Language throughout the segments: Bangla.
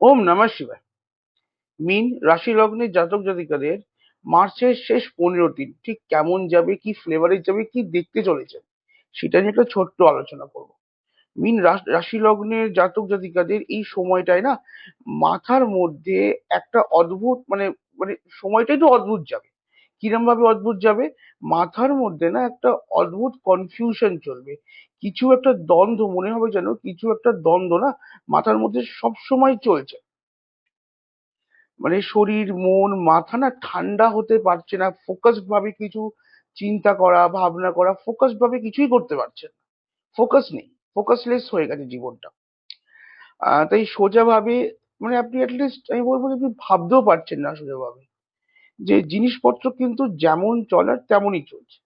ওম নমঃ শিবায়। মীন রাশি লগ্নের জাতক জাতিকাদের মার্চের শেষ 15 দিন ঠিক কেমন যাবে, কি ফ্লেভারে যাবে, কি দেখতে চলেছে, সেটা নিয়ে একটা ছোট্ট আলোচনা করব। মীন রাশি লগ্নের জাতক জাতিকাদের এই সময়টায় না মাথার মধ্যে একটা অদ্ভুত মানে মানে সময়টা একটু অদ্ভুত যাবে। কিরম ভাবে অদ্ভুত যাবে? মাথার মধ্যে না একটা অদ্ভুত কনফিউশন চলবে। কিছু একটা দ্বন্দ্ব মনে হবে, যেন কিছু একটা দ্বন্দ্ব না মাথার মধ্যে সব সময় চলছে। মানে শরীর মন মাথা না ঠান্ডা হতে পারছে না, ফোকাসড ভাবে কিছু চিন্তা করা ভাবনা করা, ফোকাসড ভাবে কিছুই করতে পারছে না। ফোকাস নেই, ফোকাসলেস হয়ে গেছে জীবনটা। তাই সোজা ভাবে মানে আপনি অ্যাটলিস্ট আমি বলবো যে আপনি ভাবতেও পারছেন না সোজা ভাবে যে জিনিসপত্র কিন্তু যেমন চলার তেমনই চলছে।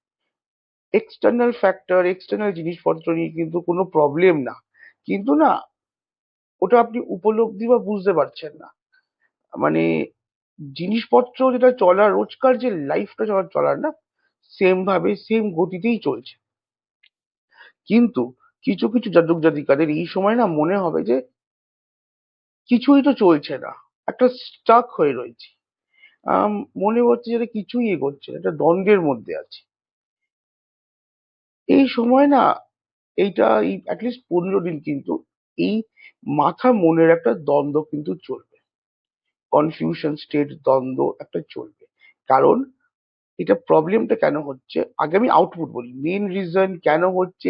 এক্সটার্নাল ফ্যাক্টর, এক্সটার্নাল জিনিসপত্র নিয়ে কিন্তু কোনো প্রবলেম না, কিন্তু না ওটা আপনি উপলব্ধি বা বুঝতে পারছেন না। মানে জিনিসপত্র যেটা চলার, রোজকার যে লাইফটা চলার না সেম ভাবে সেম গতিতেই চলছে। কিন্তু কিছু কিছু জাতক জাতিকাদের এই সময় না মনে হবে যে কিছুই তো চলছে না, একটা স্টাক হয়ে রয়েছে। মনে হচ্ছে যেটা কিছুই এগোচ্ছে না, একটা দ্বন্দ্বের মধ্যে আছে এই সময় না। এইটা এই অ্যাটলিস্ট 15 দিন কিন্তু এই মাথা মনের একটা দ্বন্দ্ব কিন্তু চলবে। কনফিউশন স্টেট দ্বন্দ্ব একটা চলবে। কারণ এটা প্রবলেমটা কেন হচ্ছে, আগে আমি আউটপুট বলি, মেন রিজন কেন হচ্ছে,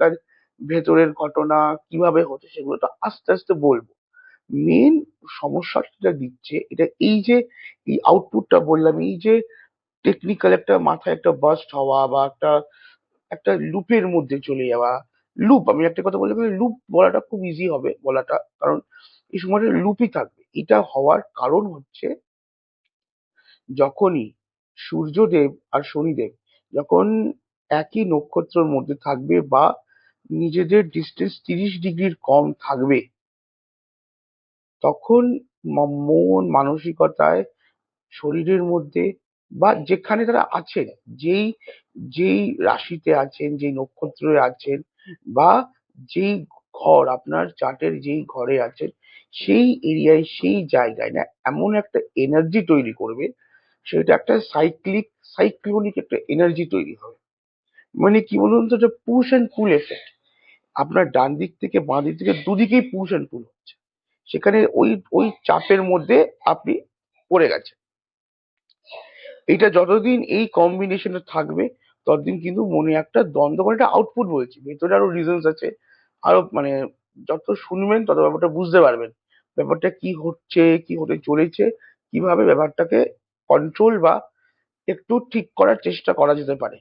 তার ভেতরের ঘটনা কিভাবে হচ্ছে সেগুলো তো আস্তে আস্তে বলবো। মেন সমস্যাটা যেটা দিচ্ছে এটা এই যে এই আউটপুটটা বললাম, এই যে টেকনিক্যাল একটা মাথায় একটা বাস্ট হওয়া বা একটা একটা লুপের মধ্যে চলে যাওয়া। লুপ, আমি একটা কথা বলতে পারি, লুপ বলাটা খুব ইজি হবে বলাটা, কারণ এই সময়টা লুপই থাকবে। এটা হওয়ার কারণ হচ্ছে যখনই সূর্যদেব আর শনিদেব যখন একই নক্ষত্রের মধ্যে থাকবে বা নিজেদের ডিস্টেন্স 30 ডিগ্রির কম থাকবে, তখন মন মানসিকতায় শরীরের মধ্যে বা যেখানে তারা আছেন, যেই যেই রাশিতে আছেন, যেই নক্ষত্রে আছেন, বা যেই ঘর আপনার চার্টের যেই ঘরে আছেন, সেই এরিয়ায় সেই জায়গায় না এমন একটা এনার্জি তৈরি করবে, সেটা একটা সাইক্লোনিক একটা এনার্জি তৈরি হবে। মানে কি বলুন তো, যে পুশ অ্যান্ড পুল এফেক্ট। আপনার ডান দিক থেকে বাঁ দিক থেকে দুদিকেই পুশ অ্যান্ড পুল হচ্ছে, সেখানে ওই ওই চাপের মধ্যে আপনি পড়ে গেছেন। এটা যতদিন এই কম্বিনেশনে থাকবে ততদিন কিন্তু মনে একটা দ্বন্দ্ব, মানে একটা আউটপুট বলছি, ভেতরে আরো রিজনস আছে। আরো মানে যত শুনবেন তত ব্যাপারটা বুঝতে পারবেন, ব্যাপারটা কি হচ্ছে, কি হতে চলেছে, কিভাবে ব্যাপারটাকে কন্ট্রোল বা একটু ঠিক করার চেষ্টা করা যেতে পারে।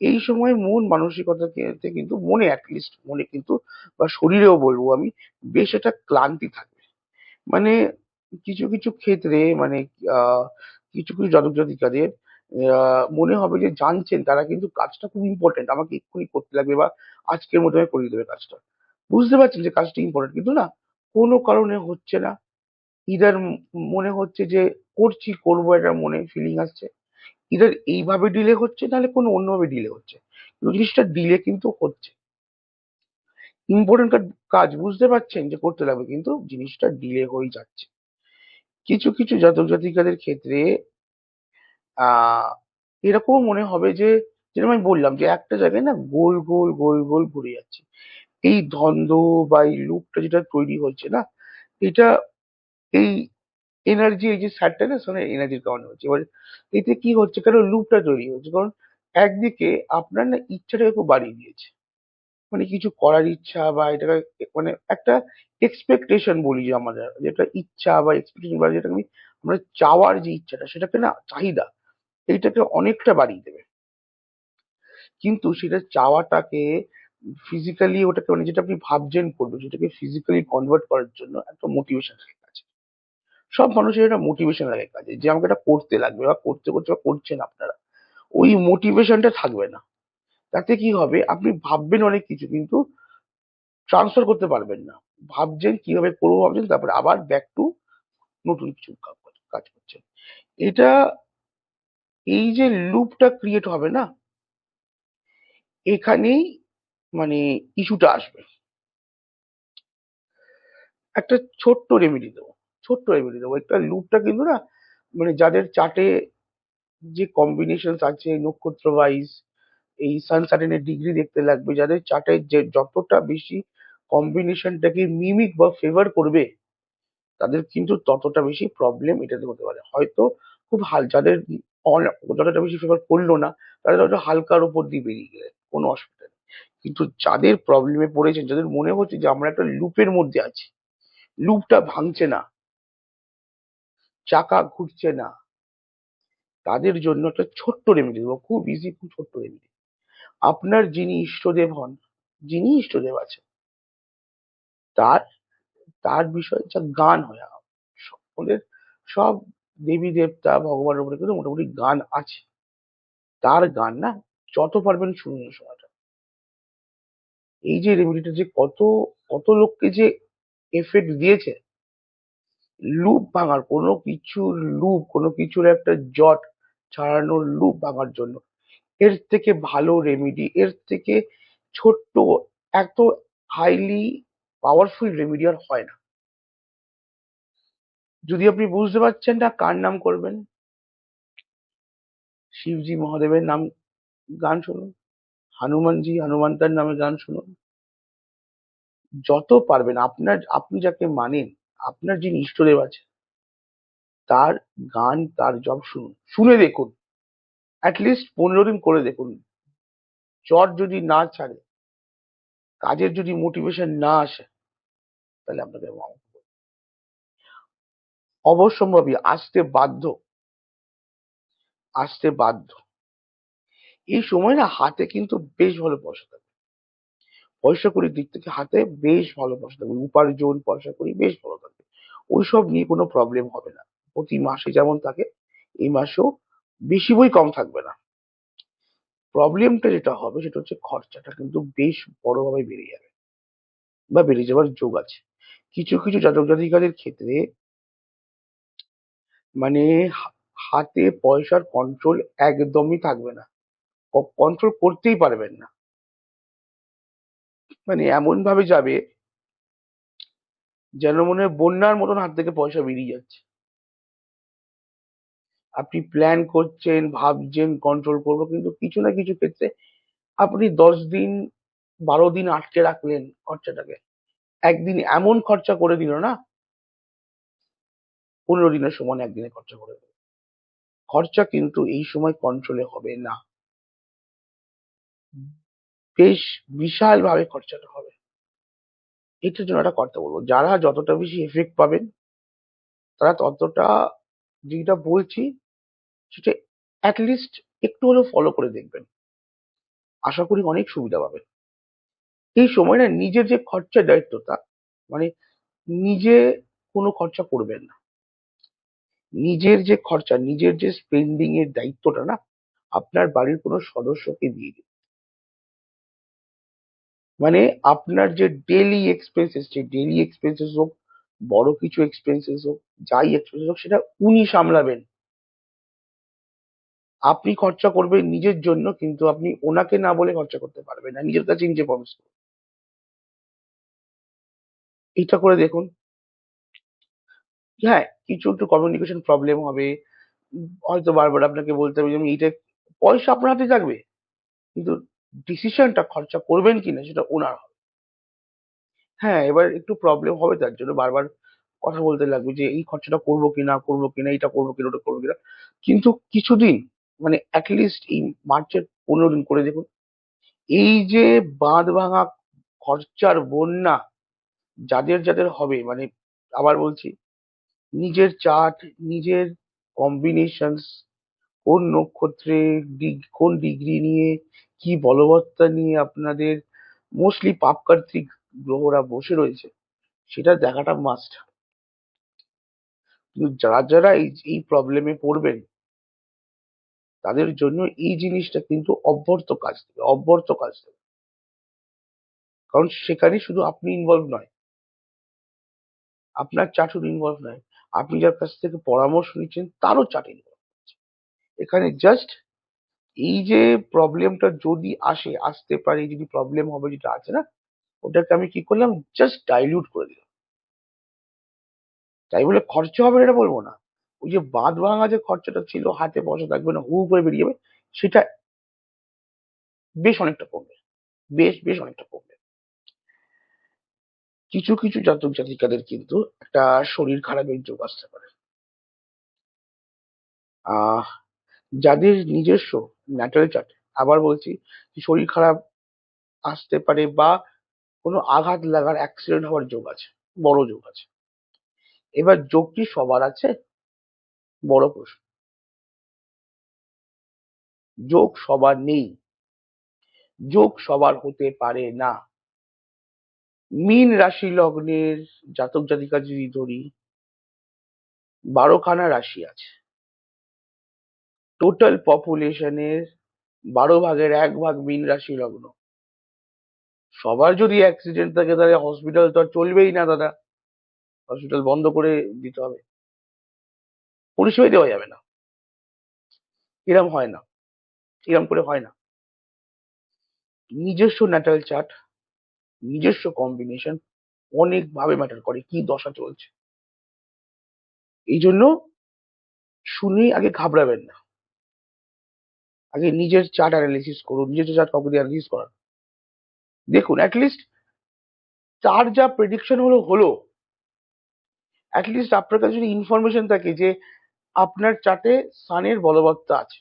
এই সময় মন মানসিকতাতে কিন্তু মনে অ্যাটলিস্ট মনে কিন্তু বা শরীরেও বলবো আমি, বেশ একটা ক্লান্তি থাকবে। মানে কিছু কিছু ক্ষেত্রে মানে আহ কিছু কিছু জাতক জাতিকাদের মনে হবে যে জানছেন তারা কিন্তু কাজটা খুব ইম্পর্টেন্ট, আমাকে এক্ষুনি করতে লাগবে বা আজকের মধ্যে আমি করে দেবে কাজটা। বুঝতে পারছেন যে কাজটা ইম্পর্টেন্ট, কিন্তু না কোনো কারণে হচ্ছে না। ইদার মনে হচ্ছে যে করছি করবো, একটা মনে ফিলিং আসছে। ইদার এইভাবে ডিলে হচ্ছে, নাহলে কোনো অন্যভাবে ডিলে হচ্ছে, কিন্তু জিনিসটা ডিলে কিন্তু হচ্ছে। ইম্পর্টেন্ট কাজ বুঝতে পারছেন যে করতে লাগবে, কিন্তু জিনিসটা ডিলে হয়ে যাচ্ছে। কিছু কিছু জাতক জাতিকাদের ক্ষেত্রে আহ এরকম মনে হবে যে, যেরকম আমি বললাম যে একটা জায়গায় না গোল গোল গোল গোল ঘুরে যাচ্ছে। এই দ্বন্দ্ব বা এই লুপটা যেটা তৈরি হচ্ছে না, এটা এই এনার্জি, এই যে স্যাটার্নাস মানে এনার্জির কারণে হচ্ছে। এবার এতে কি হচ্ছে, কেন লুপটা তৈরি হচ্ছে, কারণ একদিকে আপনার না ইচ্ছাটাকে খুব বাড়িয়ে দিয়েছে। মানে কিছু করার ইচ্ছা বা এটাকে মানে একটা এক্সপেকটেশন বলি, যে আমাদের যেটা ইচ্ছা বা এক্সপেকটেশন বা যেটা আমরা চাওয়ার যে ইচ্ছাটা, সেটাকে না চাহিদা এইটাকে অনেকটা বাড়িয়ে দেবে। কিন্তু সেটা চাওয়াটাকে ফিজিক্যালি ওটাকে মানে যেটা আপনি ভাবছেন করবেন সেটাকে ফিজিক্যালি কনভার্ট করার জন্য একটা মোটিভেশন লাগে কাছে। সব মানুষের একটা মোটিভেশন লাগে কাজে, যে আমাকে এটা করতে লাগবে বা করতে করতে বা করছেন আপনারা, ওই মোটিভেশনটা থাকবে না। তাতে কি হবে, আপনি ভাববেন অনেক কিছু কিন্তু ট্রান্সফার করতে পারবেন না। ভাবছেন কিভাবে করবো ভাবছেন, তারপরে আবার ব্যাক টু নতুন কিছু কাজ করছেন। এটা এই যে লুপটা ক্রিয়েট হবে না, এখানেই মানে ইস্যুটা আসবে। একটা ছোট্ট রেমেডি দেবো। ছোট্ট রেমেডি দেবো। একটা লুপটা কিন্তু না, মানে যাদের চার্টে যে কম্বিনেশন আছে নক্ষত্র ওয়াইজ, এই সান স্যাটার্নের ডিগ্রি দেখতে লাগবে, যাদের চার্টে যে যতটা বেশি কম্বিনেশনটাকে মিমিক বা ফেভার করবে, তাদের কিন্তু ততটা বেশি প্রবলেম এটাতে হতে পারে। হয়তো খুব যাদের যতটা বেশি ফেভার করলো না, তাদের হয়তো হালকার উপর দিয়ে বেরিয়ে গেলে কোনো অসুবিধা নেই। কিন্তু যাদের প্রবলেমে পড়েছেন, যাদের মনে হচ্ছে যে আমরা একটা লুপের মধ্যে আছি, লুপটা ভাঙছে না, চাকা ঘুরছে না, তাদের জন্য একটা ছোট্ট রেমেডি দেবো, খুব ইজি, খুব ছোট্ট রেমেডি। আপনার যিনি ইষ্টদেব হন, যিনি ইষ্টদেব আছেন, তার তার বিষয়ে যা গান হয়, সকলের সব দেবী দেবতা ভগবানের উপরে কিন্তু মোটামুটি গান আছে, তার গান না যত পারবেন শুনুন শোনাটা। এই যে রেমেডিটা যে কত কত লোককে যে এফেক্ট দিয়েছে, লুপ ভাঙার কোনো কিছুর লুপ, কোনো কিছুর একটা জট ছাড়ানোর লুপ ভাঙার জন্য এর থেকে ভালো রেমেডি, এর থেকে ছোট্ট, এত হাইলি পাওয়ারফুল রেমেডি আর হয় না। যদি আপনি বুঝতে পারছেন না কার নাম করবেন, শিবজি মহাদেবের নাম গান শুনুন, হনুমানজি হনুমানতার নামে গান শুনুন, যত পারবেন আপনার, আপনি যাকে মানেন, আপনার যিনি ইষ্টদেব আছে, তার গান, তার জব শুনুন, শুনে দেখুন, অ্যাটলিস্ট 15 দিন করে দেখুন। চট যদি না ছাড়ে, কাজের যদি মোটিভেশন না আসে, তাহলে আপনাকে অবশ্যম্ভাবী আসতে বাধ্য, আসতে বাধ্য। এই সময় না হাতে কিন্তু বেশ ভালো পয়সা থাকে, পয়সা কড়ির দিক থেকে হাতে বেশ ভালো পয়সা থাকবে, উপার্জন পয়সা কড়ি বেশ ভালো থাকবে, ওইসব নিয়ে কোনো প্রবলেম হবে না। প্রতি মাসে যেমন থাকে, এই মাসেও বেশি বই কম থাকবে না। প্রবলেমটা যেটা হবে সেটা হচ্ছে খরচাটা কিন্তু বেশ বড়ভাবে বেড়ে যাবে বা বেড়ে যাওয়ার যোগ আছে। কিছু কিছু জাতক জাতিকাদের ক্ষেত্রে মানে হাতে পয়সার কন্ট্রোল একদমই থাকবে না, কন্ট্রোল করতেই পারবেন না। মানে এমন ভাবে যাবে যেন মনে হয় বন্যার মতন হাত থেকে পয়সা বেরিয়ে যাচ্ছে। আপনি প্ল্যান করছেন, ভাবছেন কন্ট্রোল করবো, কিন্তু কিছু না কিছু ক্ষেত্রে আপনি 10 দিন 12 দিন আটকে রাখলেন খরচাটাকে, একদিন এমন খরচা করে দিল না, 15 দিনের সমান একদিনে খরচা করে দিল। খরচা কিন্তু এই সময় কন্ট্রোলে হবে না, বেশ বিশাল ভাবে খরচাটা হবে। এটার জন্য একটা কথা বলবো, যারা যতটা বেশি এফেক্ট পাবেন, তারা ততটা, যেটা বলছি সেটা অ্যাটলিস্ট একটু হলেও ফলো করে দেখবেন, আশা করি অনেক সুবিধা পাবেন। এই সময় না নিজের যে খরচার দায়িত্বটা, মানে নিজে কোনো খরচা করবেন না, নিজের যে খরচা, নিজের যে স্পেন্ডিং এর দায়িত্বটা না আপনার বাড়ির কোনো সদস্যকে দিয়ে দিন। মানে আপনার যে ডেইলি এক্সপেন্সেস, যে ডেইলি এক্সপেন্সেস হোক, বড় কিছু এক্সপেন্সেস হোক, যাই এক্সপেন্সেস হোক, সেটা উনি সামলাবেন। আপনি খরচা করবেন নিজের জন্য, কিন্তু আপনি ওনাকে না বলে খরচা করতে পারবেন না, নিজের কাছে নিজে প্রমিস করুন। এইটা করে দেখুন। হ্যাঁ, কিছু একটু কমিউনিকেশন প্রবলেম হবে, হয়তো বারবার আপনাকে বলতে হবে যে আমি এইটা, পয়সা আপনার হাতে থাকবে, কিন্তু ডিসিশনটা খরচা করবেন কিনা সেটা ওনার হবে। হ্যাঁ, এবার একটু প্রবলেম হবে, তার জন্য বারবার কথা বলতে লাগবে যে এই খরচাটা করবো কিনা, করবো কিনা, এটা করবো কিনা, ওটা করবো কিনা। কিন্তু কিছুদিন, মানে অ্যাটলিস্ট এই মার্চের 15 দিন করে দেখুন, এই যে বাঁধ ভাঙা খরচার বন্যা যাদের যাদের হবে, মানে আবার বলছি, নিজের চার্ট, নিজের কম্বিনেশন, কোন নক্ষত্রে, কোন ডিগ্রি নিয়ে, কি বলবত্তা নিয়ে আপনাদের মোস্টলি পাপকার্তিক গ্রহরা বসে রয়েছে, সেটা দেখাটা মাস্ট। কিন্তু যারা যারা এই প্রবলেমে পড়বেন, তাদের জন্য এই জিনিসটা কিন্তু অব্যর্থ কাজ দেবে, অব্যর্থ কাজ দেবে। কারণ সেখানে শুধু আপনি ইনভলভ নয়, আপনার চার্ট শুধু ইনভলভ নয়, আপনি যার কাছ থেকে পরামর্শ নিচ্ছেন তারও চার্ট ইনভলভ। এখানে জাস্ট এই যে প্রবলেমটা যদি আসতে পারে, যদি প্রবলেম হবে যেটা আছে না, ওটাকে আমি কি করলাম, জাস্ট ডাইলিউট করে দিলাম। তাই বলে খরচা হবে না এটা বলবো না। ওই যে বাঁধ ভাঙা যে খরচাটা ছিল, হাতে পয়সা থাকবে না, হু হু করে বেরিয়ে যাবে, সেটা বেশ অনেকটা কমবে। বেশ অনেকটা কমবে। কিছু কিছু জাতক জাতিকাদের কিন্তু একটা শরীর খারাপের যোগ আসতে পারে। আহ যাদের নিজস্ব ন্যাটাল চার্টে, আবার বলছি, শরীর খারাপ আসতে পারে বা কোনো আঘাত লাগার, অ্যাক্সিডেন্ট হওয়ার যোগ আছে, বড় যোগ আছে। এবার যোগ কি সবার আছে? বড় প্রশ্ন। যোগ সবার নেই, যোগ সবার হতে পারে না। মীন রাশি লগ্নের জাতক জাতিকা যদি ধরি, 12খানা রাশি আছে। টোটাল পপুলেশনের 12 ভাগের 1 ভাগ মীন রাশি লগ্ন। সবার যদি অ্যাক্সিডেন্ট থাকে তাহলে হসপিটাল তো আর চলবেই না দাদা, হসপিটাল বন্ধ করে দিতে হবে, পরিষেবাই দেওয়া যাবে না। এরম হয় না, এরম করে হয় না। নিজস্ব ন্যাটাল চার্ট, নিজস্ব কম্বিনেশন অনেক ভাবে ম্যাটার করে কি দশা চলছে। এই জন্য শুনেই আগে ঘাবড়াবেন না, আগে নিজের চার্ট অ্যানালিসিস করুন, নিজের চার্ট কাউকে দিয়ে অ্যানালিসিস করান, দেখুন অ্যাটলিস্ট তার যা প্রেডিকশন হলো হলো, অ্যাটলিস্ট আপনার কাছে যদি ইনফরমেশন থাকে যে আপনার চার্টে সানের বলবত্তা আছে,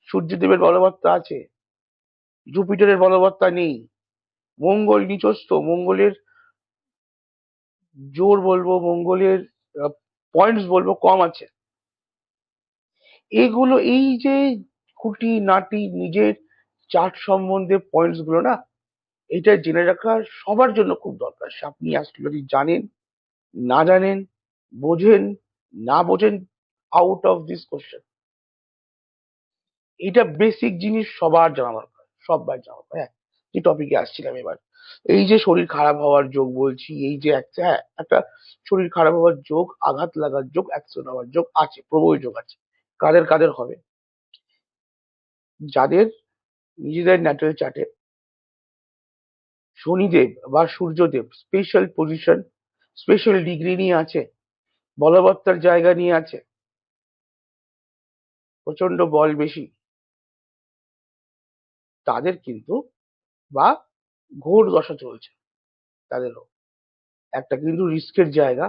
সূর্যদেবের বলবত্তা আছে, জুপিটারের বলবত্তা নেই, মঙ্গল নিচস্থ, মঙ্গলের জোর বলবো, মঙ্গলের পয়েন্টস বলবো কম আছে। এগুলো, এই যে খুঁটি নাটি নিজের চার্ট সম্বন্ধে পয়েন্টস গুলো না, এটা জেনে রাখা সবার জন্য খুব দরকার। সে আপনি অ্যাস্ট্রোলজি জানেন না জানেন, বোঝেন না বোঝেন, আউট অফ দিস কোশ্চেন, এটা বেসিক জিনিস সবার জানা দরকার, সবার জানা দরকার। হ্যাঁ, যে টপিকে আসছিলাম এবার, এই যে শরীর খারাপ হওয়ার যোগ বলছি, এই যে একটা, হ্যাঁ, একটা শরীর খারাপ হওয়ার যোগ, আঘাত লাগার যোগ, অ্যাক্সিডেন্ট হওয়ার যোগ আছে, প্রবল যোগ আছে। কাদের কাদের হবে? যাদের নিজেদের ন্যাটাল চার্টে শনিদেব বা সূর্যদেব স্পেশাল পজিশন, স্পেশাল ডিগ্রি নিয়ে আছে, বলবত্তার জায়গা নিয়ে আছে, প্রচন্ড বল বেশি, তাদের কিন্তু, বা ঘোর দশা চলছে তাদেরও একটা কিন্তু রিস্কের জায়গা,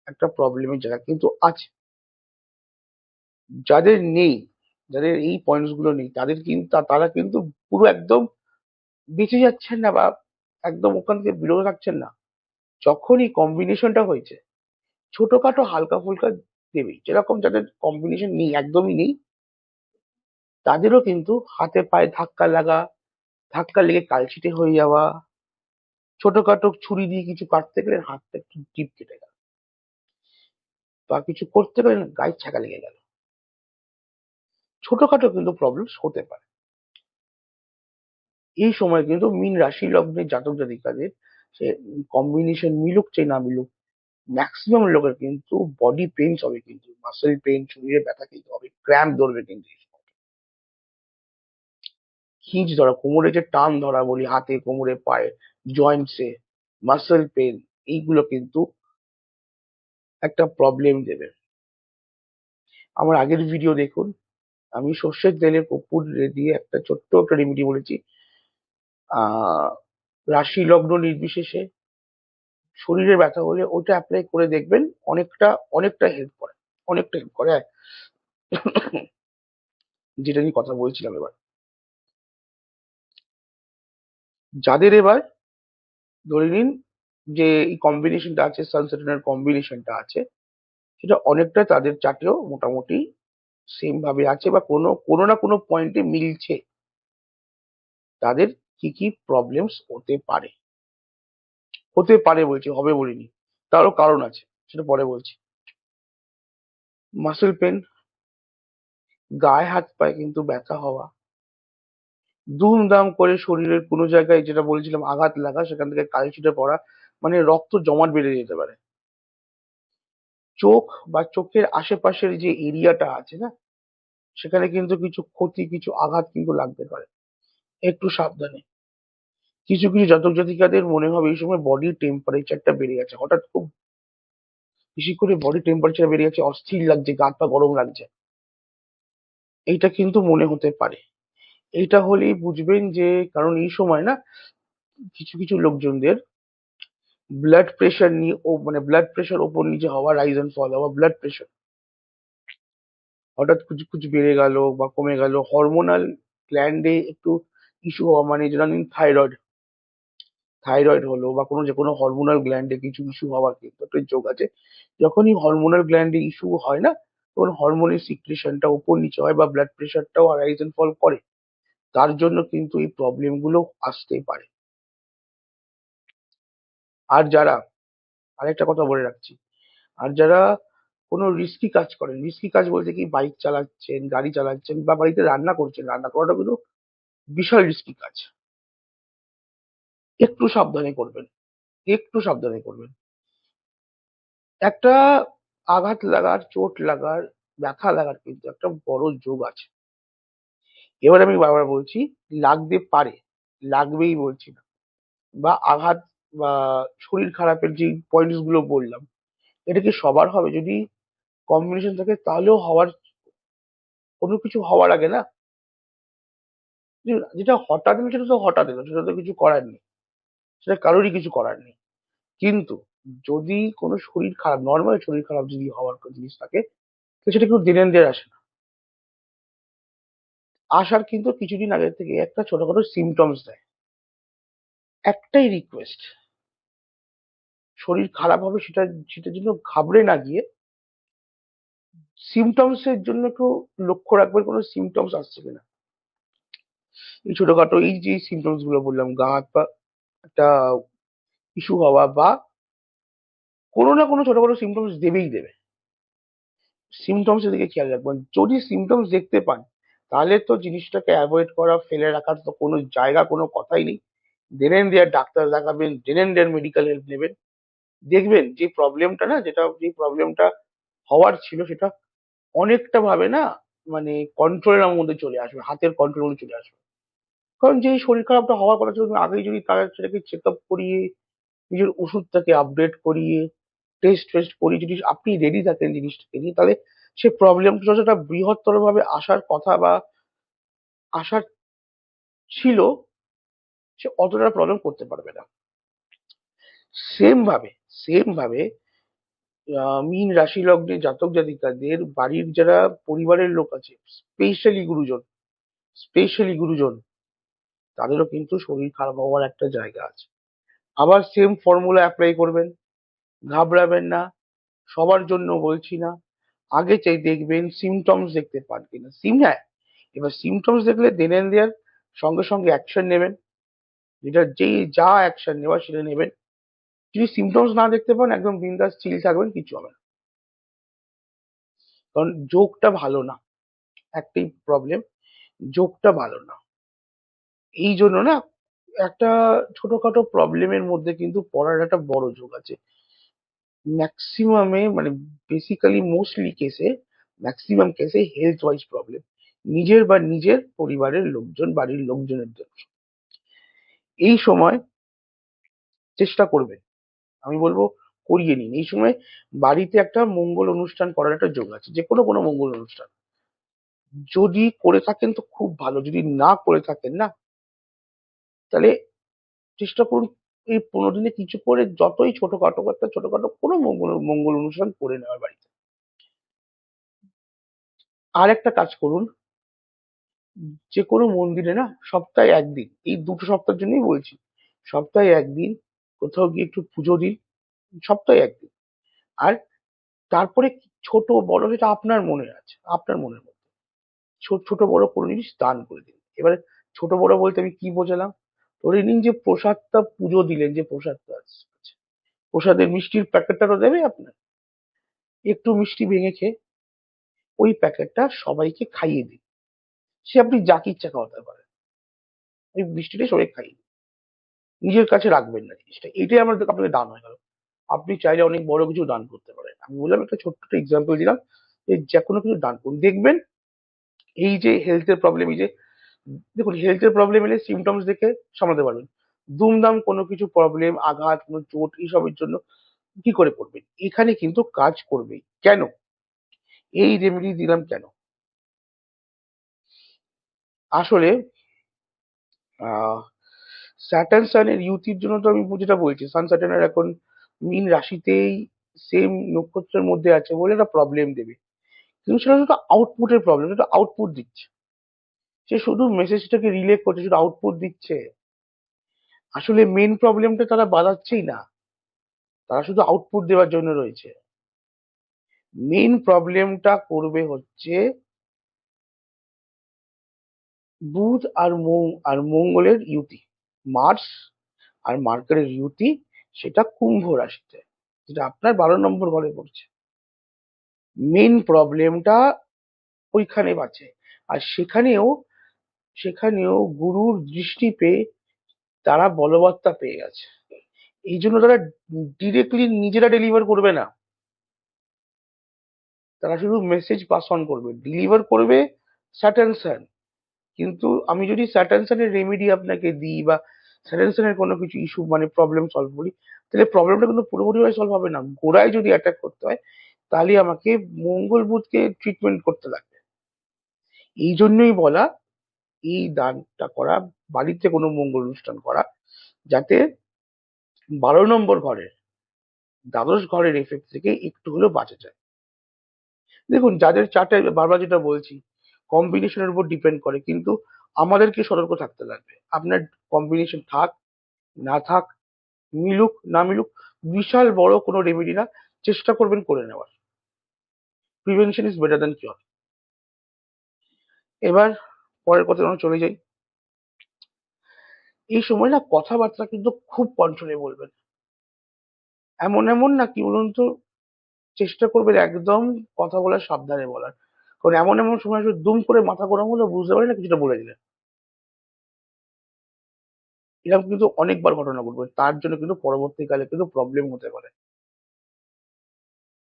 একটা প্রবলেমের জায়গা কিন্তু আছে। যাদের নেই, যাদের এই পয়েন্টস গুলো নেই, তাদের কিন্তু তারা কিন্তু পুরো একদম বেঁচে যাচ্ছেন না, বা একদম ওখান থেকে বিরত থাকছেন না। যখনই কম্বিনেশনটা হয়েছে, ছোটখাটো হালকা ফুলকা দেবেই। যেরকম যাদের কম্বিনেশন নেই, একদমই নেই, তাদেরও কিন্তু হাতে পায়ে ধাক্কা লাগা, ধাক্কা লেগে কালচিটে হয়ে যাওয়া, ছোটখাটো ছুরি দিয়ে কিছু কাটতে গেলে হাতটা একটু টিপ কেটে গেল, বা কিছু করতে গেলে না গায়ে ছ্যাঁকা লেগে গেল, ছোটখাটো কিন্তু প্রবলেমস হতে পারে। এই সময় কিন্তু মীন রাশি লগ্নের জাতক জাতিকাদের, সে কম্বিনেশন মিলুক চাই না মিলুক, ম্যাক্সিমাম লোকের কিন্তু বডি পেইনস হবে, কিন্তু মাসেল পেইন, শরীরে ব্যথা কিন্তু হবে, ক্র্যাম্প ধরবে কিন্তু এই সময়। খিঁচ ধরা, কোমরে যে টান ধরা বলি, হাতে কোমরে পায়ে জয়েন্টসে মাসেল পেন, এইগুলো কিন্তু একটা প্রবলেম দেবে। আমার আগের ভিডিও দেখুন, আমি সর্ষের তেলে কর্পূর দিয়ে একটা ছোট্ট একটা রেমেডি বলেছি। আহ রাশি লগ্ন নির্বিশেষে শরীরে ব্যথা হলে ওটা অ্যাপ্লাই করে দেখবেন, অনেকটা অনেকটা হেল্প করে, অনেকটা হেল্প করে। হ্যাঁ, যেটা নিয়ে কথা বলছিলাম এবার, যাদের এবার ধরে নিন যে এই কম্বিনেশনটা আছে, সানসেটের কম্বিনেশনটা আছে, সেটা অনেকটা তাদের চার্টেও মোটামুটি সেম ভাবে আছে, বা কোনো কোনো না কোনো পয়েন্টে মিলছে, তাদের কি কি প্রবলেমস হতে পারে, হতে পারে বলছি, হবে বলিনি, তারও কারণ আছে, সেটা পরে বলছি। মাসেল পেন, গায়ে হাত পায়ে কিন্তু ব্যথা হওয়া, দুমদাম করে শরীরের কোনো জায়গায়, যেটা বলেছিলাম আঘাত লাগা, সেখান থেকে কালচিটে পড়া, মানে রক্ত জমাট বেঁধে যেতে পারে। চোখ বা চোখের আশেপাশের যে এরিয়াটা আছে না, সেখানে কিন্তু কিছু ক্ষতি, কিছু আঘাত কিন্তু লাগতে পারে, একটু সাবধানে। কিছু কিছু জাতক জাতিকাদের মনে হবে এই সময় বডির টেম্পারেচারটা বেড়ে গেছে হঠাৎ খুব, বেশি করে বডি টেম্পারেচার বেড়ে যাচ্ছে, অস্থির লাগছে, গা হাত পা গরম লাগছে, এইটা কিন্তু মনে হতে পারে। এইটা হলেই বুঝবেন যে, কারণ এই সময় না কিছু কিছু লোকজনদের ব্লাড প্রেশার নিয়ে মানে ব্লাড প্রেশার ওপর নিচে হওয়া, রাইজ এন্ড ফল হওয়া, ব্লাড প্রেশার হঠাৎ কিছু কিছু বেড়ে গেল বা কমে গেল, হরমোনাল গ্ল্যান্ডে একটু ইস্যু হওয়া, মানে যেটা থাইরয়েড থাইরয়েড হলো বা যে কোনো হরমোনাল গ্ল্যান্ডে কিছু ইস্যু হওয়ার কিন্তু একটা যোগ আছে। যখনই হরমোনাল গ্ল্যান্ডে ইস্যু হয় না, তখন হরমোনের সিক্রেশনটা উপর নিচে হয় বা ব্লাড প্রেশারটাও রাইজ এন্ড ফল করে। তার জন্য কিন্তু এই প্রবলেম গুলো আসতেই পারে। আর যারা, আরেকটা কথা বলে রাখছি, আর যারা কোনো রিস্কি কাজ করেন, রিস্কি কাজ বলতে কি, বাইক চালাচ্ছেন, গাড়ি চালাচ্ছেন বা বাড়িতে রান্না করছেন, রান্না করাটা কিন্তু বিশাল রিস্কি কাজ। একটু সাবধানে করবেন, একটু সাবধানে করবেন। একটা আঘাত লাগার, চোট লাগার, ব্যথা লাগার কিন্তু একটা বড় যোগ আছে। এবার আমি বারবার বলছি, লাগতে পারে, লাগবেই বলছি না। বা আঘাত বা শরীর খারাপের যে পয়েন্টস গুলো বললাম, এটা কি সবার হবে? যদি কম্বিনেশন থাকে তাহলেও হওয়ার, কোনো কিছু হওয়ার আগে না, যেটা হঠাৎ এলো সেটা তো হঠাৎ এলো, সেটা তো কিছু করার নেই, সেটা কারোরই কিছু করার নেই। কিন্তু যদি কোনো শরীর খারাপ, নর্মাল শরীর খারাপ যদি হওয়ার কোনো জিনিস থাকে, তো সেটা কিন্তু দিনের দিন আসে না। আসার কিন্তু কিছুদিন আগে থেকে একটা ছোটখাটো সিমটমস দেয়। একটাই রিকোয়েস্ট, শরীর খারাপ হবে সেটা, সেটার জন্য ঘাবড়ে না গিয়ে সিমটমস এর জন্য একটু লক্ষ্য রাখবেন, কোনো সিমটমস আসছে কিনা। এই ছোটখাটো এই যে সিমটমস গুলো বললাম, গা হাত পা একটা ইস্যু হওয়া বা কোনো না কোনো ছোটখাটো সিমটমস দেবেই দেবে, সিমটমস এর দিকে খেয়াল রাখবেন। যদি সিমটমস দেখতে পান, তাহলে তো জিনিসটাকে অ্যাভয়েড করা, ফেলে রাখার তো কোনো জায়গা, কোনো কথাই নেই। দেন এন্ড দেয়ার ডাক্তার দেখাবেন, দেন এন্ড দেয়ার মেডিকেল হেল্প নেবেন। দেখবেন যে প্রবলেমটা না, যেটা যে প্রবলেমটা হওয়ার ছিল, সেটা অনেকটা ভাবে না, মানে কন্ট্রোলের মধ্যে চলে আসবে, হাতের কন্ট্রোলের মধ্যে চলে আসবে। কারণ যে শরীর খারাপটা হওয়ার কথা ছিল, তুমি আগেই যদি তার সেটাকে চেক আপ করিয়ে, নিজের ওষুধটাকে আপডেট করিয়ে, টেস্ট ফেস্ট করিয়ে যদি আপনি রেডি থাকেন জিনিসটাকে নিয়ে, তাহলে সে প্রবলেমটা যতটা বৃহত্তর ভাবে আসার কথা বা আসার ছিল, সে অতটা প্রবলেম করতে পারবে না। সেম ভাবে, সেম ভাবে মীন রাশি লগ্নে জাতক জাতিকাদের বাড়ির যারা পরিবারের লোক আছে, স্পেশালি গুরুজন, স্পেশালি গুরুজন, তাদেরও কিন্তু শরীর খারাপ হওয়ার একটা জায়গা আছে। আবার সেম ফর্মুলা অ্যাপ্লাই করবেন, ঘাবড়াবেন না। সবার জন্য বলছি না, আগে চাই দেখবেন সিমটমস দেখতে পান কিনা। হ্যাঁ, এবার সিমটমস দেখলে দেন এন্ড দেয়ার সঙ্গে সঙ্গে অ্যাকশন নেবেন, যেটা যেই যা অ্যাকশন নেওয়ার সেটা নেবেন। যদি সিমটমস না দেখতে পান, একদম বিন্দাস চিল থাকবেন, কিছু হবে না। কারণ যোগটা ভালো না, একটাই প্রবলেম, যোগটা ভালো না। এই জন্য না, একটা ছোটখাটো প্রবলেমের মধ্যে কিন্তু পড়ার একটা বড় যোগ আছে। ম্যাক্সিমামে, মানে বেসিক্যালি মোস্টলি কেসে, ম্যাক্সিমাম কেসে হেলথ ওয়াইজ প্রবলেম, নিজের বা নিজের পরিবারের লোকজন, বাড়ির লোকজনের জন্য। এই সময় চেষ্টা করবেন, আমি বলবো করিয়ে নিন। এই সময় বাড়িতে একটা মঙ্গল অনুষ্ঠান করার একটা যোগ আছে, যে কোনো কোনো মঙ্গল অনুষ্ঠান যদি করে থাকেন তো খুব ভালো, যদি না করে থাকেন না, তাহলে চেষ্টা করুন এই 15 দিনে কিছু করে, যতই ছোটখাটো একটা ছোটখাটো কোনো মঙ্গল মঙ্গল অনুষ্ঠান করে নেওয়ার বাড়িতে। আর একটা কাজ করুন, যে কোনো মন্দিরে না সপ্তাহে একদিন, এই 2টো সপ্তাহের জন্যই বলছি, সপ্তাহে একদিন কোথাও গিয়ে একটু পুজো দিন, সপ্তাহে একদিন। আর তারপরে ছোট বড় সেটা আপনার মনে আছে, আপনার মনের মধ্যে ছোট ছোট বড় কোনো জিনিস দান করে দিন। এবারে ছোট বড় বলতে আমি কি বোঝালাম, ধরে নিন যে প্রসাদটা পুজো দিলেন, যে প্রসাদটা আছে, প্রসাদের মিষ্টির প্যাকেটটা তো দেবে আপনার, একটু মিষ্টি ভেঙে খেয়ে ওই প্যাকেটটা সবাইকে খাইয়ে দিন। সে আপনি যাকে ইচ্ছা খাওয়াতে পারেন, ওই মিষ্টিটা সবাই খাইয়ে দিন, নিজের কাছে রাখবেন না জিনিসটা। এটাই আমাদের আপনাদের দান হয়ে গেল। আপনি চাইলে অনেক বড় কিছু দান করতে পারেন। আমি বললাম একটা ছোট্ট এক্সাম্পল দিলাম, যে যে কোনো কিছু দান করুন, দেখবেন এই যে হেলথের প্রবলেম, এই যে দেখুন হেলথের প্রবলেম এলে সিমটমস দেখে সামলাতে পারবেন। দুমদাম কোনো কিছু প্রবলেম, আঘাত, কোনো চোট, এইসবের জন্য কি করে করবেন? এখানে কিন্তু কাজ করবেই। কেন? এই রেমেডি দিলাম কেন? আসলে স্যাটার্ন সানের ইউতির জন্য তো আমি যেটা বলছি, সান স্যাটার্নের এখন মীন রাশিতেই সেম নক্ষত্রের মধ্যে আছে বলে একটা প্রবলেম দেবে। কিন্তু সেটা শুধু আউটপুটের প্রবলেম, সেটা আউটপুট দিচ্ছে। সে শুধু মেসেজটাকে রিলে করছে, শুধু আউটপুট দিচ্ছে। আসলে মেন প্রবলেমটা তারা বাড়াচ্ছেই না, তারা শুধু আউটপুট দেওয়ার জন্য রয়েছে। মেন প্রবলেমটা করবে হচ্ছে বুধ আর মঙ্গলের ইউতি, মার্স আর মার্কারের ইউতি, সেটা কুম্ভ রাশিতে, যেটা আপনার 12 নম্বর ঘরে পড়ছে। মেন প্রবলেমটা ওইখানে বাঁচে। আর সেখানেও গুরুর দৃষ্টি পেয়ে তারা বলবত্তা পেয়ে গেছে। এই জন্য তারা ডিরেক্টলি নিজেরা ডেলিভার করবে না, তারা শুধু মেসেজ পাস অন করবে, ডেলিভার করবে স্যাটার্ন সান। কিন্তু আমি যদি স্যাটার্ন সানের রেমেডি আপনাকে দিই বা স্যাটার্ন সানের কোনো কিছু ইস্যু মানে প্রবলেম সলভ করি, তাহলে প্রবলেমটা কিন্তু পুরোপুরিভাবে সলভ হবে না। গোড়ায় যদি অ্যাটাক করতে হয়, তাহলে আমাকে মঙ্গল বুধকে ট্রিটমেন্ট করতে লাগবে। এই জন্যই বলা, এই দানটা করা, বাড়িতে কোনো মঙ্গল অনুষ্ঠান করা, যাতে 12 নম্বর ঘরের, দ্বাদশ ঘরের এফেক্ট থেকে একটু হলেও বাঁচা যায়। দেখুন, যাদের চার্টে বারবার যেটা বলছি, কম্বিনেশনের উপর ডিপেন্ড করে, কিন্তু আমাদেরকে সতর্ক থাকতে লাগবে। আপনার কম্বিনেশন থাক না থাক, মিলুক না মিলুক, বিশাল বড় কোনো রেমেডি না, চেষ্টা করবেন করে নেওয়ার। Prevention is better than cure. এবার পরের কথা আমরা চলে যাই। এই সময় না কথাবার্তা কিন্তু খুব কন্ট্রোলে বলবেন। এমন এমন না, কি বলুন তো, চেষ্টা করবেন একদম কথা বলার সাবধানে বলার। কারণ এমন এমন সময় আসবে, দুম করে মাথা গরম হলো, বুঝতে পারি না কিছুটা বলে দিলেন। এরকম কিন্তু অনেকবার ঘটনা ঘটবে, তার জন্য কিন্তু পরবর্তীকালে কিন্তু প্রবলেম হতে পারে।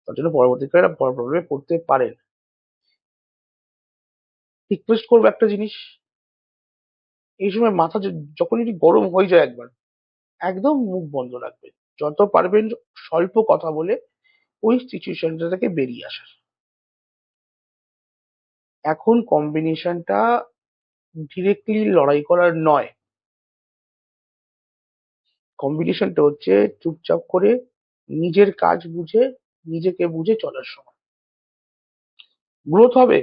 তার জন্য পরবর্তীকালে প্রবলেমে পড়তে পারেন। রিকোয়েস্ট করবো একটা জিনিস, এই সময় মাথা যখন যদি গরম হয়ে যায় একবার, একদম মুখ বন্ধ রাখবেন। যত পারবেন স্বল্প কথা বলে ওই সিচুয়েশনটা থেকে বেরিয়ে আসার। এখন কম্বিনেশনটা ডিরেক্টলি লড়াই করার নয়, কম্বিনেশনটা হচ্ছে চুপচাপ করে নিজের কাজ বুঝে, নিজেকে বুঝে চলার সময়। গ্রোথ হবে,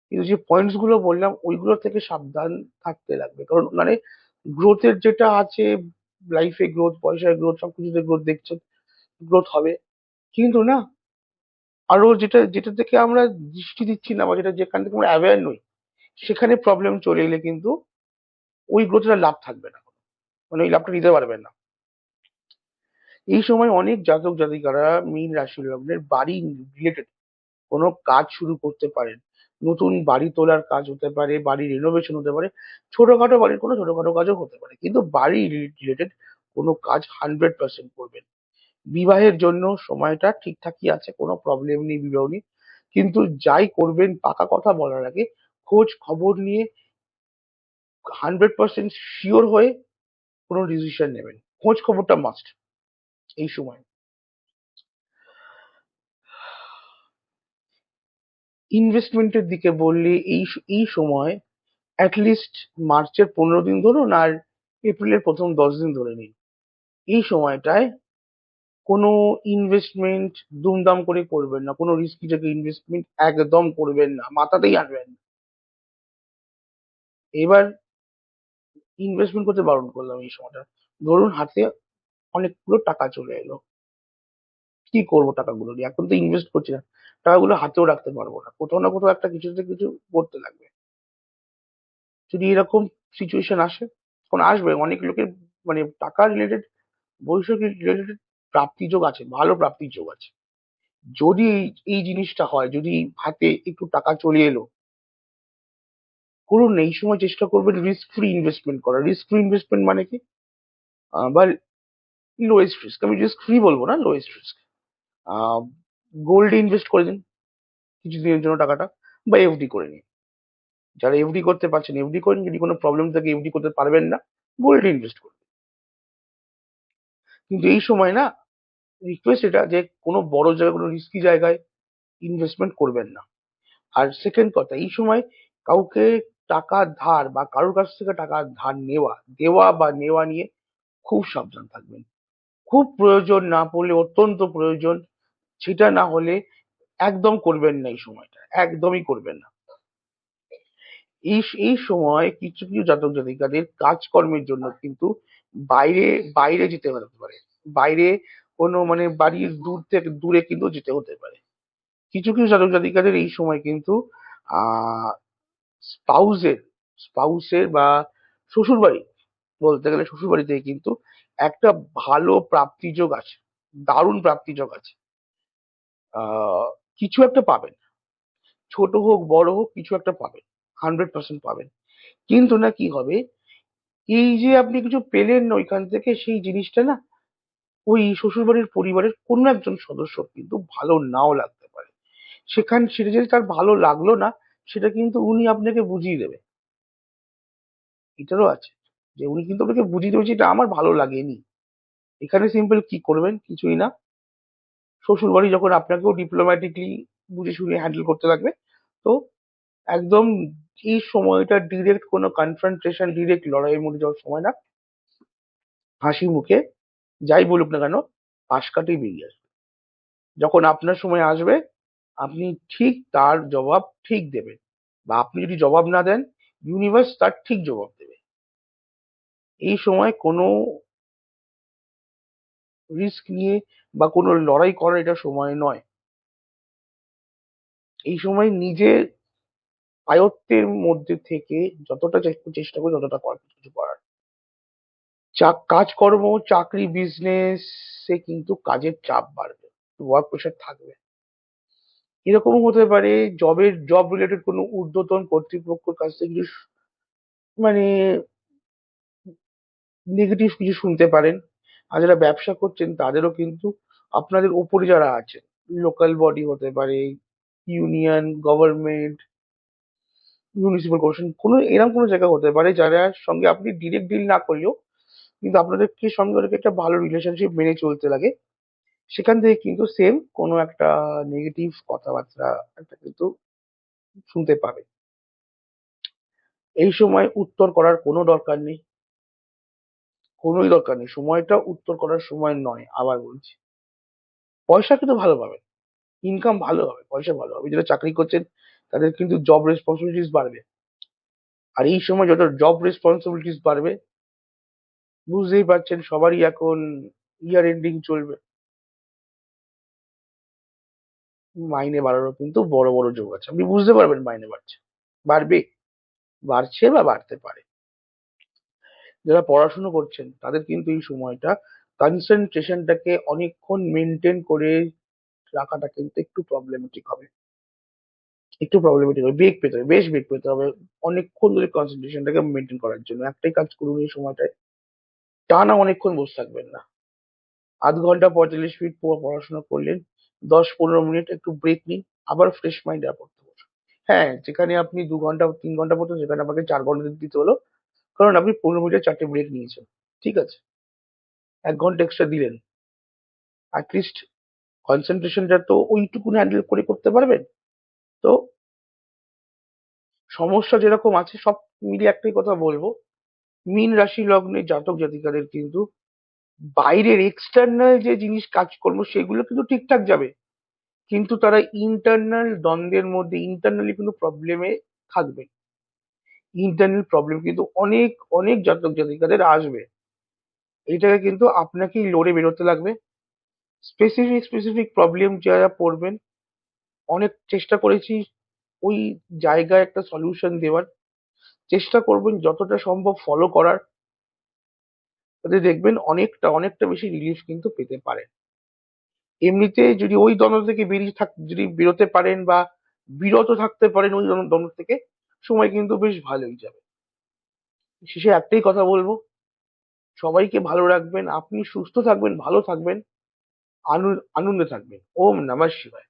কিন্তু যে পয়েন্টস গুলো বললাম ওইগুলো থেকে সাবধান থাকতে লাগবে। কারণ মানে গ্রোথের যেটা আছে, লাইফে গ্রোথ, পয়সায় গ্রোথ, সবকিছুতে গ্রোথ দেখছেন, গ্রোথ হবে। কিন্তু না, আরো যেটা যেটা থেকে আমরা দৃষ্টি দিচ্ছি না, বা যেটা যেখান থেকে আমরা অ্যাওয়্যার নই, সেখানে প্রবলেম চলে এলে কিন্তু ওই গ্রোথের লাভ থাকবে না, মানে ওই লাভটা নিতে পারবেন না। এই সময় অনেক জাতক জাতিকারা মীন রাশি লগ্নের বাড়ি রিলেটেড কোনো কাজ শুরু করতে পারেন। নতুন বাড়ি তোলার কাজ হতে পারে, বাড়ি রেনোভেশন হতে পারে, ছোটখাটো বাড়ির কোনো ছোটখাটো কাজও হতে পারে, কিন্তু বাড়ি রিলেটেড কোনো কাজ 100% করবেন। বিবাহের জন্য সময়টা ঠিকঠাকই আছে, কোনো প্রবলেম নেই বিবাহ নিয়ে। কিন্তু যাই করবেন পাকা কথা বলার আগে খোঁজ খবর নিয়ে 100% শিওর হয়ে কোনো ডিসিশন নেবেন। খোঁজ খবরটা মাস্ট এই সময়। ইনভেস্টমেন্টের দিকে বললে এই সময় অ্যাটলিস্ট মার্চের 15 দিন ধরুন, আর এপ্রিলের প্রথম 10 দিন ধরে নিন। এই সময়টায় কোনো ইনভেস্টমেন্ট দুমদাম করে করবেন না, কোনো রিস্কি জায়গায় ইনভেস্টমেন্ট একদম করবেন না, মাথাতেই আনবেন না। এবার ইনভেস্টমেন্ট করতে বারণ করলাম এই সময়টা। ধরুন হাতে অনেকগুলো টাকা চলে এলো, কি করবো টাকাগুলো নিয়ে? এখন তো ইনভেস্ট করছি না, টাকাগুলো হাতেও রাখতে পারবো না, কোথাও না কোথাও একটা কিছুতে কিছু করতে লাগবে। যদি এরকম সিচুয়েশন আসে, এখন আসবে অনেক লোকের, মানে টাকা রিলেটেড, বৈষয়িক রিলেটেড প্রাপ্তি যোগ আছে, ভালো প্রাপ্তি যোগ আছে। যদি এই জিনিসটা হয়, যদি হাতে একটু টাকা চলে এলো, করুন না। এই সময় চেষ্টা করবেন রিস্ক ফ্রি ইনভেস্টমেন্ট করার। রিস্ক ফ্রি ইনভেস্টমেন্ট মানে কি? বা লোয়েস্ট রিস্ক, আমি রিস্ক ফ্রি বলবো না, লোয়েস্ট রিস্ক। গোল্ডে ইনভেস্ট করে দিন কিছুদিনের জন্য টাকাটা, বা এফডি করে নিন। যারা এফডি করতে পারছেন এফডি করেন, যদি কোনো প্রবলেম থাকে এফডি করতে পারবেন না, গোল্ডে ইনভেস্ট করুন। কিন্তু এই সময় না, রিকোয়েস্ট এটা যে কোনো বড় জায়গায়, কোনো রিস্কি জায়গায় ইনভেস্টমেন্ট করবেন না। আর সেকেন্ড কথা, এই সময় কাউকে টাকা ধার বা কারোর কাছ থেকে টাকা ধার নেওয়া, দেওয়া বা নেওয়া নিয়ে খুব সাবধান থাকবেন। খুব প্রয়োজন না পড়লে, অত্যন্ত প্রয়োজন, সেটা না হলে একদম করবেন না। এই সময়টা একদমই করবেন না। এই এই সময় কিছু কিছু জাতক জাতিকাদের কাজকর্মের জন্য কিন্তু বাইরে বাইরে যেতে হতে পারে। বাইরে কোনো মানে বাড়ির দূরে কিন্তু যেতে হতে পারে। কিছু কিছু জাতক জাতিকাদের এই সময় কিন্তু আহ স্পাউসের স্পাউসের বা শ্বশুর বাড়ি, বলতে গেলে শ্বশুর বাড়ি থেকে কিন্তু একটা ভালো প্রাপ্তিযোগ আছে, দারুণ প্রাপ্তিযোগ আছে। আহ কিছু একটা পাবেন, ছোট হোক বড় হোক, কিছু একটা পাবেন, 100% পাবেন। কিন্তু না কি হবে, এই যে আপনি কিছু পেলেন না ওইখান থেকে, সেই জিনিসটা না ওই শ্বশুরবাড়ির পরিবারের কোনো একজন সদস্য কিন্তু ভালো নাও লাগতে পারে। সেটা যদি তার ভালো লাগলো না, সেটা কিন্তু উনি আপনাকে বুঝিয়ে দেবে। এটারও আছে যে উনি কিন্তু আপনাকে বুঝিয়ে দেবে যে এটা আমার ভালো লাগেনি। এখানে সিম্পল কি করবেন, কিছুই না। শ্বশুরবাড়ি যখন আপনাকেও ডিপ্লোম্যাটিকলি বুঝে শুনে হ্যান্ডেল করতে লাগবে, তো একদম এই সময়টা ডিরেক্ট কোনো কনফ্রন্টেশন, ডিরেক্ট লড়াইয়ের মধ্যে যাওয়ার সময় না। হাসি মুখে যাই বলুক না কেন, পাশ কাটিয়ে বেরিয়ে আসবে। যখন আপনার সময় আসবে, আপনি ঠিক তার জবাব ঠিক দেবেন, বা আপনি যদি জবাব না দেন, ইউনিভার্স তার ঠিক জবাব দেবে। এই সময় কোনো রিস্ক নিয়ে বা কোনো লড়াই করার এটা সময় নয়। এই সময় নিজের আয়ত্তের মধ্যে থেকে যতটা চেষ্টা করে ততটা কিছু করার। কাজকর্ম, চাকরি, বিজনেসে কিন্তু কাজের চাপ বাড়বে, ওয়ার্ক প্রেশার থাকবে। এরকমও হতে পারে জব রিলেটেড কোনো ঊর্ধ্বতন কর্তৃপক্ষের কাছ থেকে কিছু মানে নেগেটিভ কিছু শুনতে পারেন। আর যারা ব্যবসা করছেন তাদেরও কিন্তু আপনাদের ওপরে যারা আছেন, লোকাল বডি হতে পারে, ইউনিয়ন, গভর্নমেন্ট, মিউনিসিপাল কর্পোরেশন, কোনো এরকম কোনো জায়গা হতে পারে যারা সঙ্গে আপনি ডিরেক্ট ডিল না করলেও কিন্তু আপনাদেরকে সঙ্গে ওদেরকে একটা ভালো রিলেশনশিপ মেনে চলতে লাগে। সেখান থেকে কিন্তু সেম কোনো একটা নেগেটিভ কথাবার্তা একটা কিন্তু শুনতে পাবে। এই সময় উত্তর করার কোনো দরকার নেই, কোনোই দরকার নেই। সময়টা উত্তর করার সময় নয়, আবার বলছি। পয়সা কিন্তু ভালো পাবেন, ইনকাম ভালো হবে, পয়সা ভালো হবে। যারা চাকরি করছেন তাদের কিন্তু জব রেসপন্সিবিলিটিস বাড়বে। আর এই সময় যত জব রেসপন্সিবিলিটিস বাড়বে, বুঝতেই পারছেন সবারই এখন ইয়ার এন্ডিং চলবে, মাইনে বাড়ারও কিন্তু বড় বড় যোগ আছে। আপনি বুঝতে পারবেন মাইনে বাড়ছে, বাড়বে, বাড়ছে বা বাড়তে পারে। যারা পড়াশুনো করছেন তাদের কিন্তু এই সময়টা কনসেন্ট্রেশনটাকে অনেকক্ষণ মেনটেন করে রাখাটা কিন্তু একটু প্রবলেমেটিক হবে, বেগ পেতে হবে, বেশ বেগ পেতে হবে অনেকক্ষণ ধরে কনসেন্ট্রেশনটাকে মেনটেন করার জন্য। একটাই কাজ করুন এই সময়টায়, টানা অনেকক্ষণ বসে থাকবেন না। আধ ঘন্টা 45 মিনিট পড়াশোনা করলেন, 10-15 মিনিট একটু ব্রেক নিন, আবার ফ্রেশ মাইন্ডে পড়তে বসুন। হ্যাঁ, যেখানে আপনি 2 ঘন্টা 3 ঘন্টা পড়তেন সেখানে আপনাকে 4 ঘন্টা দিতে হলো, কারণ আপনি 15 মিনিটের 4টে ব্রেক নিয়েছেন। ঠিক আছে, 1 ঘন্টা এক্সট্রা দিলেন। অ্যাটলিস্ট কনসেন্ট্রেশনটা তো ওইটুকুন হ্যান্ডেল করে করতে পারবেন। তো সমস্যা যেরকম আছে সব মিলিয়ে একটাই কথা বলবো, মীন রাশি লগ্নে জাতক জাতিকাদের কিন্তু বাইরের এক্সটার্নাল যে জিনিস কাজকর্ম সেগুলো কিন্তু ঠিকঠাক যাবে, কিন্তু তারা ইন্টারনাল দ্বন্দ্বের মধ্যে, ইন্টারনালি কিন্তু প্রবলেমে থাকবে। ইন্টারনাল প্রবলেম কিন্তু অনেক অনেক জাতক জাতিকাদের আসবে। এটাকে কিন্তু আপনাকেই লড়ে বেরোতে লাগবে। স্পেসিফিক স্পেসিফিক প্রবলেম যারা পড়বেন, অনেক চেষ্টা করেছি ওই জায়গায় একটা সলিউশন দেওয়ার। চেষ্টা করবেন যতটা সম্ভব ফলো করার, তাতে দেখবেন অনেকটা অনেকটা বেশি রিলিফ কিন্তু পেতে পারেন। এমনিতে যদি ওই দ্বন্দ্ব থেকে যদি বেরোতে পারেন বা বিরত থাকতে পারেন ওই দ্বন্দ্ব থেকে, সময় কিন্তু বেশ ভালোই যাবে। শেষে একটাই কথা বলবো, সবাইকে ভালো রাখবেন, আপনি সুস্থ থাকবেন, ভালো থাকবেন, আনন্দে থাকবেন। ওম নমঃ শিবায়।